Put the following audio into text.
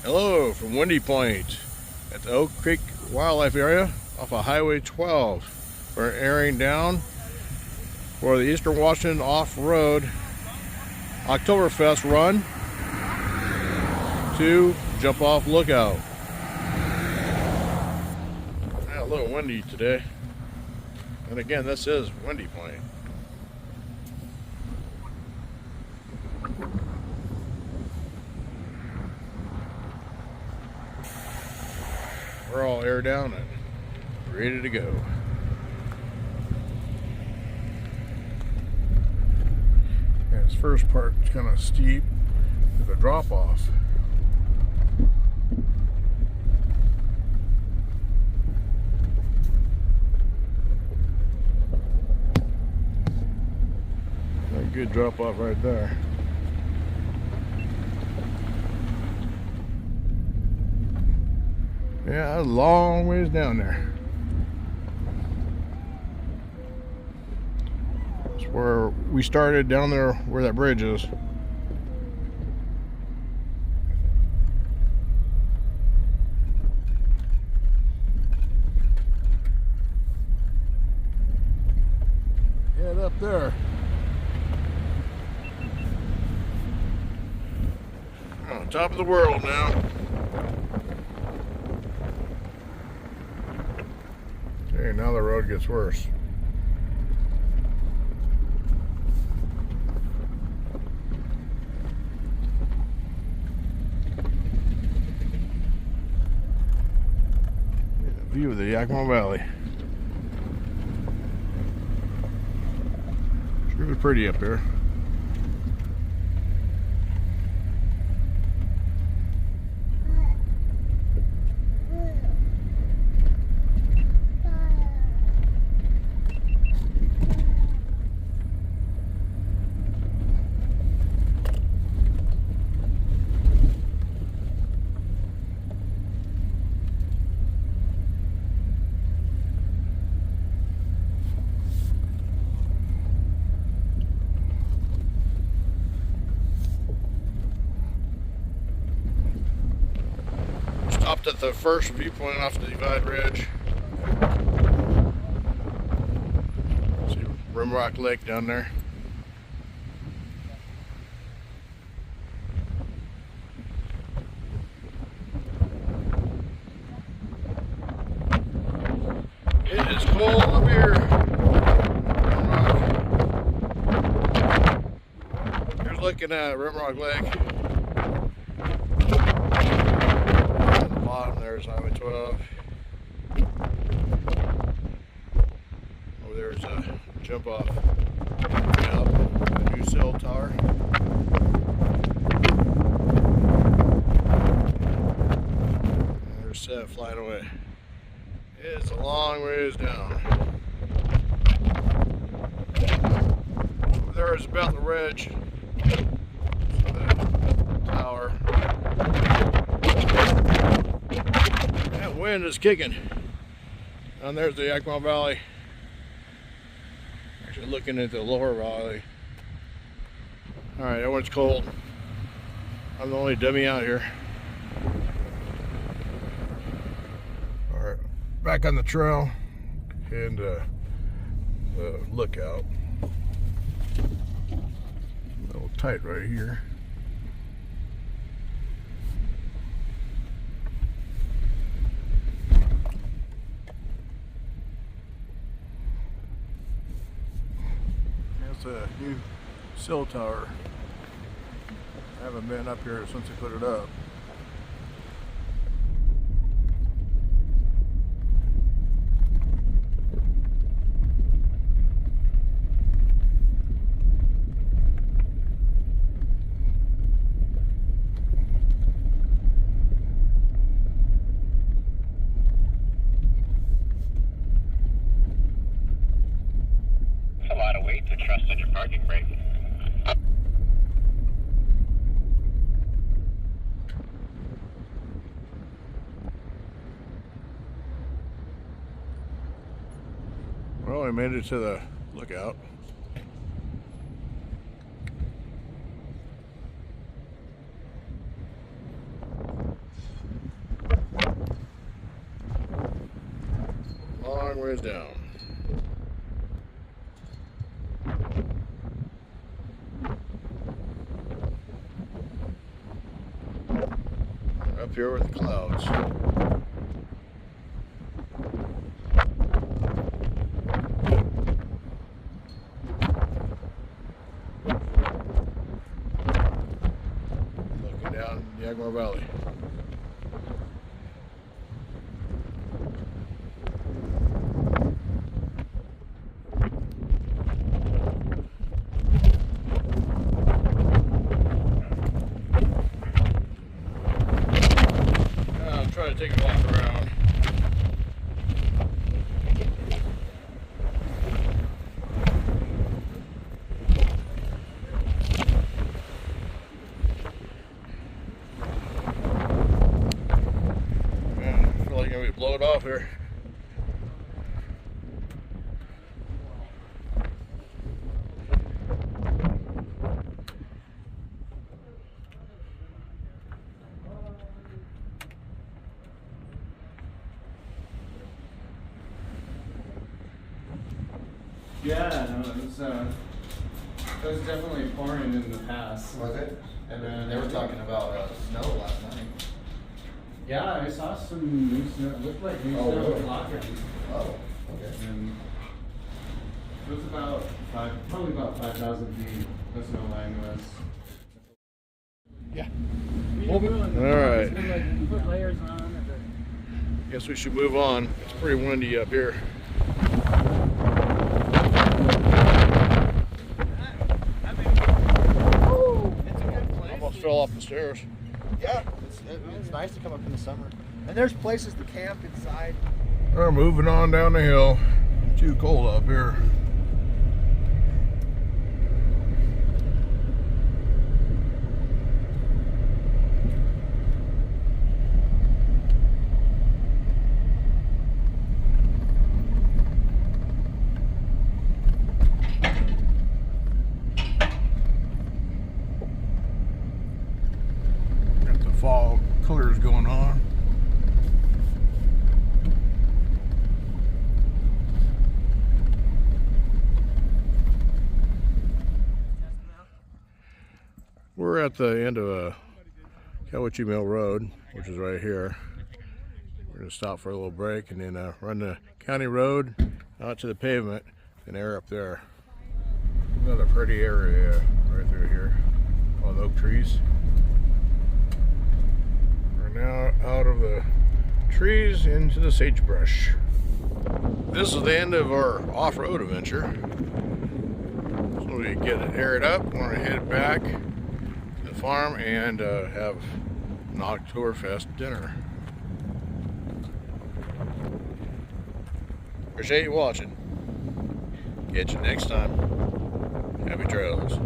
Hello from Windy Point at the Oak Creek Wildlife Area off of Highway 12. We're airing down for the Eastern Washington Off-Road Oktoberfest run to Jumpoff Lookout. A little windy today. And again, this is Windy Point. We're all aired down and ready to go. Yeah, this first part is kind of steep with a drop off. A good drop off right there. Yeah, a long ways down there. That's where we started, down there where that bridge is. Head up there. On top of the world now. Okay, now the road gets worse. The view of the Yakima Valley. Sure pretty up here. Stopped at the first viewpoint off the Divide Ridge. See Rimrock Lake down there. It is cold up here. Here's looking at Rimrock Lake. There's Highway 12. Oh, there's a Jumpoff up, a new cell tower. There's Seth flying away. It's a long ways down. Over there is about the ridge. The tower. That wind is kicking. And there's the Yakima Valley. Actually looking at the lower valley. Alright, that one's cold. I'm the only dummy out here. Alright, back on the trail and lookout. A little tight right here. A new cell tower. I haven't been up here since they put it up. A lot of weight to trust in your parking brake. Well, we made it to the lookout. long ways down. Up here with the clouds. Looking down Jaguar Valley. Try to take a walk around. Man, I feel like I'm gonna be blowed off here. Yeah, no, it was definitely pouring in the past. Was it? And then They were talking about snow last night. Yeah, I saw some new snow. It looked like new Oh, snow really? blocking. Oh, okay. And it was probably about 5,000 feet. The snow line was. Yeah. All right. Put layers on. Guess we should move on. It's pretty windy up here. Almost fell off the stairs. Yeah, it's nice to come up in the summer. And there's places to camp inside. We're moving on down the hill. Too cold up here. Got the fall colors going on. We're at the end of Kawachee Mill Road, which is right here. We're going to stop for a little break and then run the county road out to the pavement and air up there. Another pretty area right through here, all the oak trees. We're now out of the trees into the sagebrush. This is the end of our off-road adventure. So we get it aired up, we're going to head back to the farm and have an Oktoberfest dinner. Appreciate you watching. Catch you next time. Happy trails.